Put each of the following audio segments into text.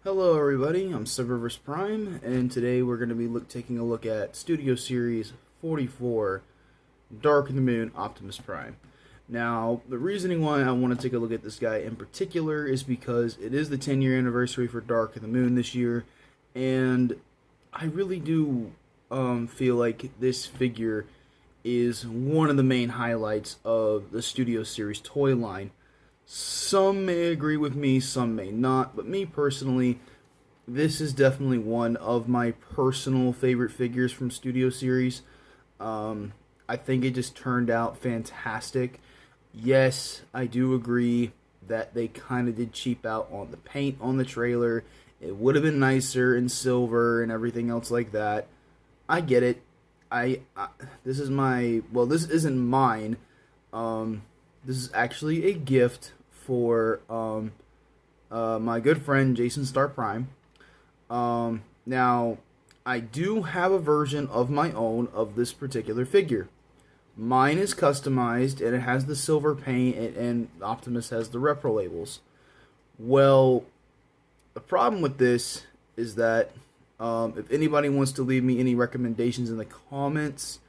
Hello everybody, I'm Silververse Prime, and today we're going to be taking a look at Studio Series 44, Dark of the Moon, Optimus Prime. Now, the reasoning why I want to take a look at this guy in particular is because it is the 10-year anniversary for Dark of the Moon this year, and I really do feel like this figure is one of the main highlights of the Studio Series toy line. Some may agree with me, some may not, but me personally, this is definitely one of my personal favorite figures from Studio Series. I think it just turned out fantastic. Yes, I do agree that they kind of did cheap out on the paint on the trailer. It would have been nicer in silver and everything else like that. I get it. This is this isn't mine. This is actually a gift for my good friend Jason Star Prime. Now, I do have a version of my own of this particular figure. Mine is customized and it has the silver paint, and Optimus has the repro labels. Well, the problem with this is that if anybody wants to leave me any recommendations in the comments,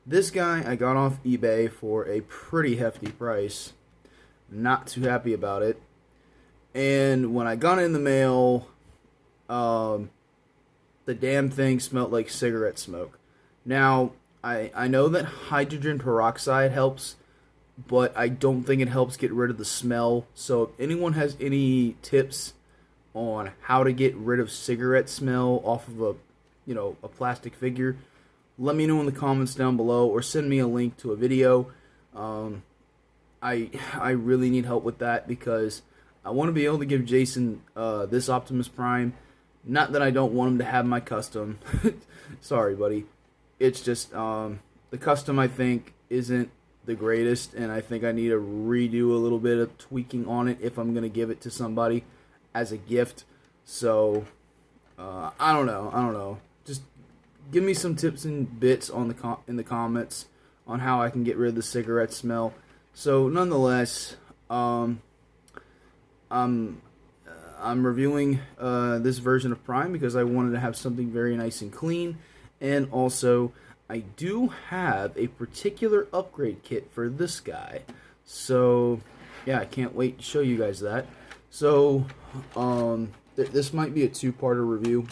this guy I got off eBay for a pretty hefty price. Not too happy about it. And when I got it in the mail, the damn thing smelled like cigarette smoke. Now, I know that hydrogen peroxide helps, but I don't think it helps get rid of the smell. So if anyone has any tips on how to get rid of cigarette smell off of a plastic figure, let me know in the comments down below, or send me a link to a video. I really need help with that because I want to be able to give Jason this Optimus Prime. Not that I don't want him to have my custom. Sorry, buddy. It's just the custom, I think, isn't the greatest, and I think I need to redo a little bit of tweaking on it if I'm going to give it to somebody as a gift. So, I don't know. Just give me some tips and bits on in the comments on how I can get rid of the cigarette smell. So, nonetheless, I'm reviewing this version of Prime because I wanted to have something very nice and clean, and also I do have a particular upgrade kit for this guy. So, yeah, I can't wait to show you guys that. So, this might be a two-parter review,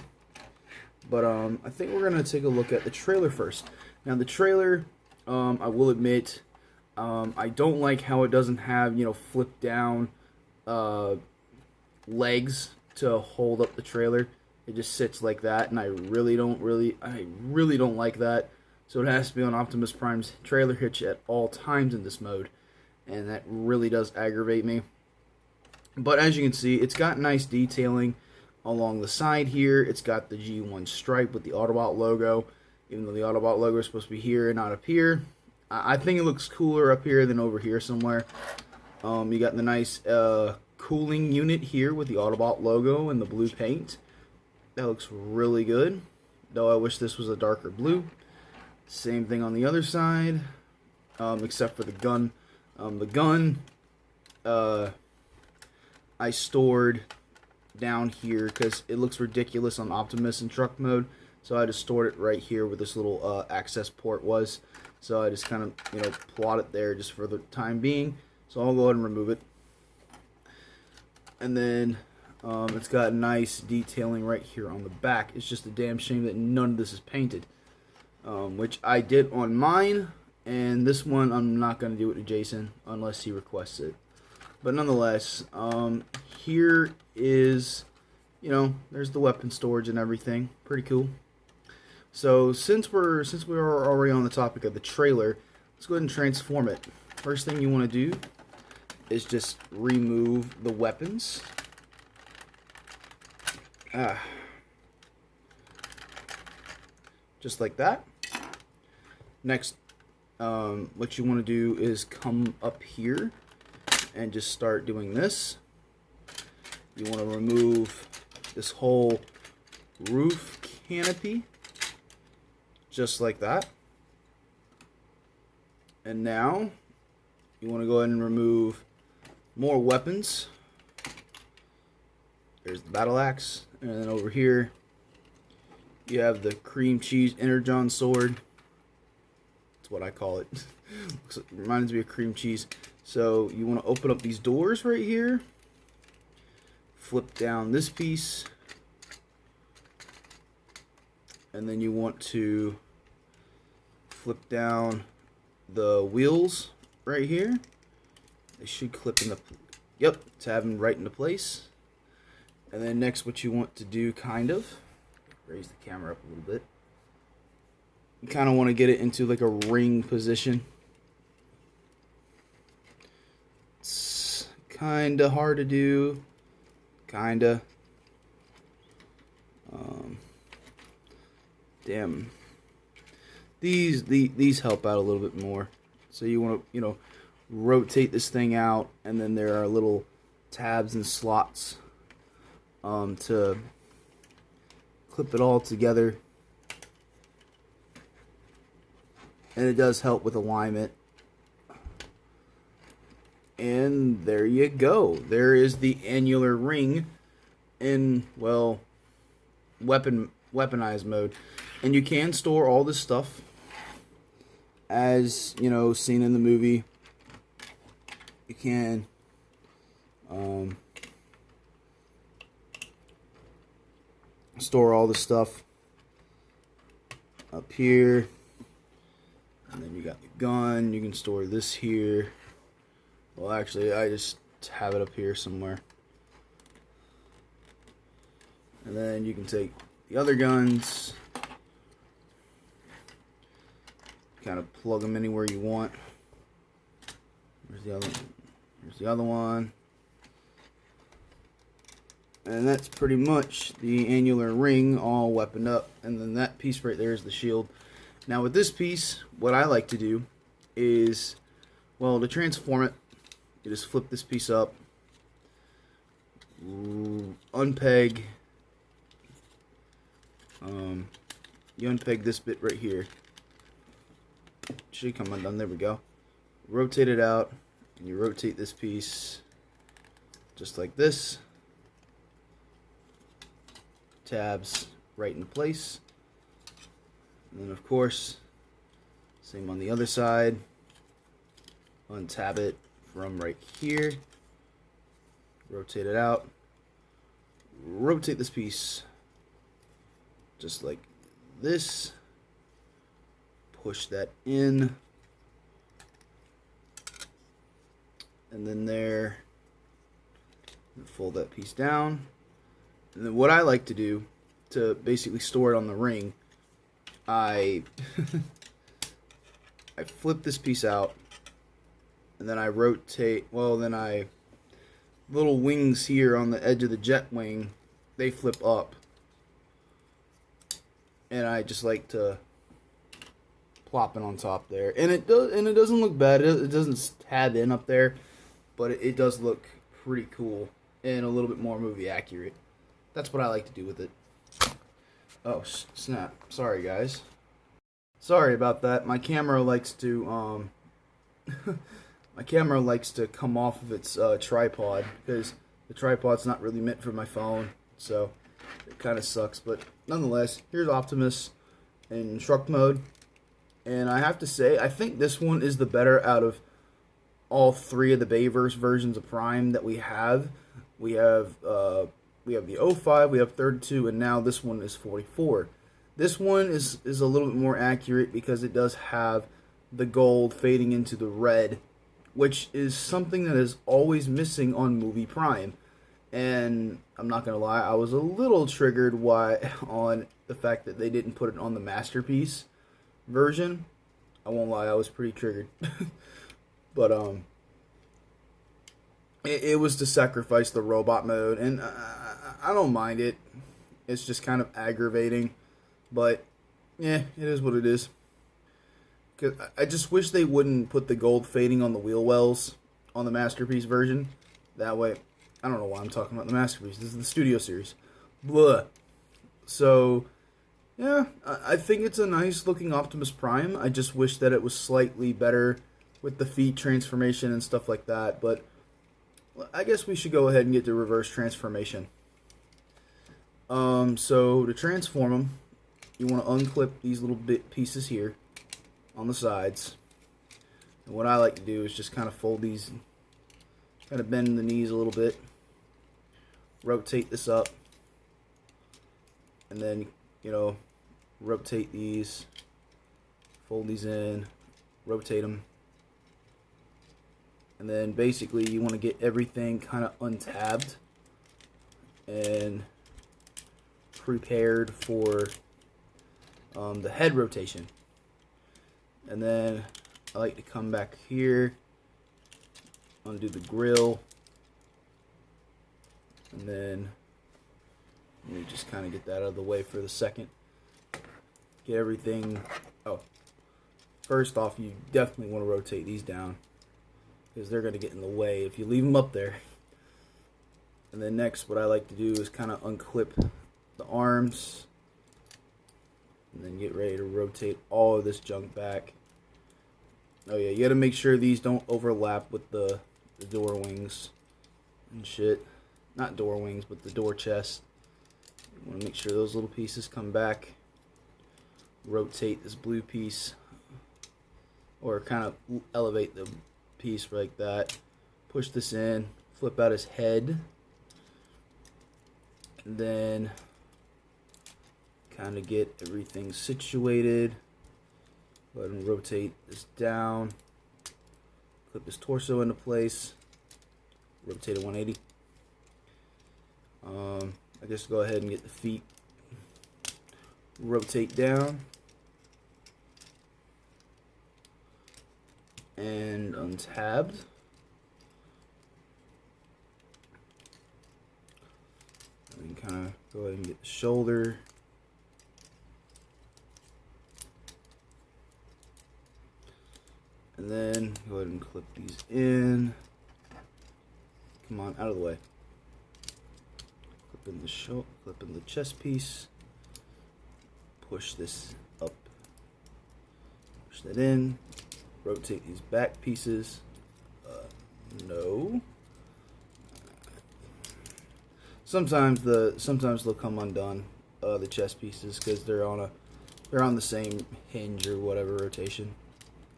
but I think we're going to take a look at the trailer first. Now, the trailer, I will admit, I don't like how it doesn't have, flip down legs to hold up the trailer. It just sits like that, and I really don't like that. So it has to be on Optimus Prime's trailer hitch at all times in this mode, and that really does aggravate me. But as you can see, it's got nice detailing along the side here. It's got the G1 stripe with the Autobot logo, even though the Autobot logo is supposed to be here and not up here. I think it looks cooler up here than over here somewhere. You got the nice cooling unit here with the Autobot logo and the blue paint. That looks really good, though I wish this was a darker blue. Same thing on the other side, except for the gun. The gun I stored down here because it looks ridiculous on Optimus in truck mode, so I just stored it right here where this little access port was. So I just kind of, plot it there just for the time being. So I'll go ahead and remove it. And then it's got nice detailing right here on the back. It's just a damn shame that none of this is painted, which I did on mine. And this one I'm not going to do it to Jason unless he requests it. But nonetheless, here is, there's the weapon storage and everything. Pretty cool. So since we're already on the topic of the trailer, let's go ahead and transform it. First thing you want to do is just remove the weapons. Just like that. Next, what you want to do is come up here and just start doing this. You want to remove this whole roof canopy. Just like that. And now you want to go ahead and remove more weapons. There's the battle axe, and then over here you have the cream cheese energon sword. That's what I call it. It reminds me of cream cheese. So you want to open up these doors right here, flip down this piece, and then you want to flip down the wheels right here. They should clip into, yep, tab them right into place. And then next, what you want to do, raise the camera up a little bit. You kind of want to get it into like a ring position. It's kind of hard to do, damn. These help out a little bit more. So you want to, rotate this thing out, and then there are little tabs and slots to clip it all together. And it does help with alignment. And there you go. There is the annular ring in, well, weaponized mode. And you can store all this stuff as, seen in the movie. You can store all the stuff up here. And then you got the gun. You can store this here. Well, actually, I just have it up here somewhere. And then you can take the other guns, kind of plug them anywhere you want. Where's the other one? Here's the other one. And that's pretty much the annular ring all weaponed up. And then that piece right there is the shield. Now with this piece, what I like to do is, well, to transform it, you just flip this piece up, unpeg, you unpeg this bit right here. Should come undone, there we go. Rotate it out, and you rotate this piece just like this. Tabs right into place. And then of course, same on the other side. Untab it from right here. Rotate it out. Rotate this piece just like this. Push that in. And then there. And fold that piece down. And then what I like to do to basically store it on the ring, I flip this piece out, and then I rotate, little wings here on the edge of the jet wing, they flip up. And I just like to plop it on top there. And it doesn't look bad. It doesn't tab in up there, but it does look pretty cool and a little bit more movie accurate. That's what I like to do with it. Oh, snap. Sorry, guys. Sorry about that. My camera likes to, my camera likes to come off of its tripod, because the tripod's not really meant for my phone, so it kind of sucks. But nonetheless, here's Optimus in truck mode, and I have to say, I think this one is the better out of all three of the Bayverse versions of Prime that we have. We have the 05, we have 32, and now this one is 44. This one is a little bit more accurate because it does have the gold fading into the red, which is something that is always missing on Movie Prime. And I'm not going to lie, I was a little triggered on the fact that they didn't put it on the Masterpiece version. I won't lie, I was pretty triggered. But it was to sacrifice the robot mode, and I don't mind it. It's just kind of aggravating, but yeah, it is what it is. 'Cause I just wish they wouldn't put the gold fading on the wheel wells on the Masterpiece version. That way, I don't know why I'm talking about the Masterpiece. This is the Studio Series. Blah. So, yeah, I think it's a nice looking Optimus Prime. I just wish that it was slightly better with the feet transformation and stuff like that. But I guess we should go ahead and get the reverse transformation. So to transform them, you want to unclip these little bit pieces here on the sides. And what I like to do is just kind of fold these, kind of bend the knees a little bit, rotate this up, and then, you know, rotate these, fold these in, rotate them, and then basically you want to get everything kind of untabbed and prepared for the head rotation. And then I like to come back here, undo the grill, and then let me just kind of get that out of the way for the second. Get everything. Oh, first off, you definitely want to rotate these down because they're going to get in the way if you leave them up there. And then next, what I like to do is kind of unclip the arms and then get ready to rotate all of this junk back. Oh yeah, you got to make sure these don't overlap with the door wings and shit. Not door wings, but the door chest. You want to make sure those little pieces come back. Rotate this blue piece, or kind of elevate the piece like that. Push this in, flip out his head, and then kind of get everything situated. Go ahead and rotate this down, clip his torso into place, rotate it 180. I guess go ahead and get the feet, rotate down, and untabbed. And kind of go ahead and get the shoulder. And then go ahead and clip these in. Come on, out of the way. Clip in the shoulder, clip in the chest piece. Push this up. Push that in. Rotate these back pieces. No. Sometimes they'll come undone, the chest pieces, because they're on the same hinge or whatever rotation.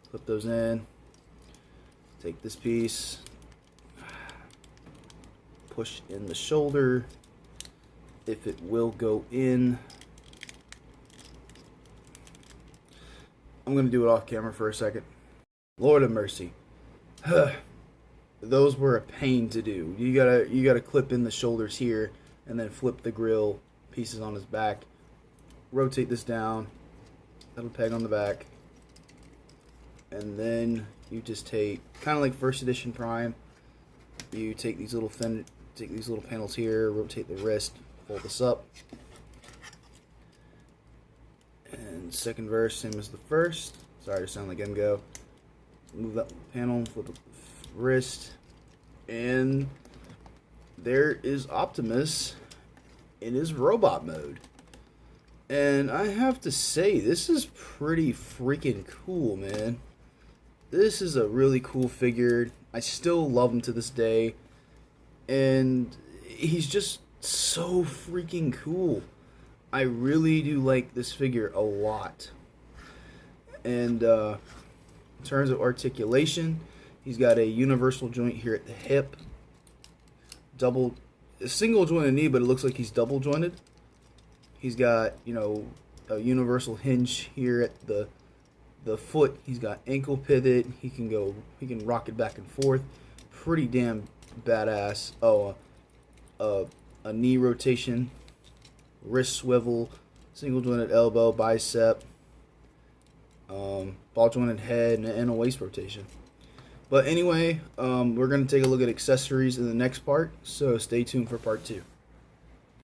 Clip those in. Take this piece. Push in the shoulder. If it will go in. I'm gonna do it off camera for a second. Lord of mercy. Those were a pain to do. You gotta clip in the shoulders here and then flip the grill pieces on his back. Rotate this down. That'll peg on the back. And then you just take, kind of like first edition Prime, you take these little panels here, rotate the wrist, fold this up. And second verse, same as the first. Sorry to sound like MGO. Move that panel, flip the wrist, and there is Optimus in his robot mode. And I have to say, this is pretty freaking cool, man. This is a really cool figure. I still love him to this day. And he's just so freaking cool. I really do like this figure a lot. And in terms of articulation, he's got a universal joint here at the hip. A single jointed knee, but it looks like he's double jointed. He's got, you know, a universal hinge here at the foot. He's got ankle pivot. He can rock it back and forth. Pretty damn badass. Oh, a knee rotation, wrist swivel, single jointed elbow, bicep, ball jointed head, and a waist rotation. But anyway, we're going to take a look at accessories in the next part, so stay tuned for part 2.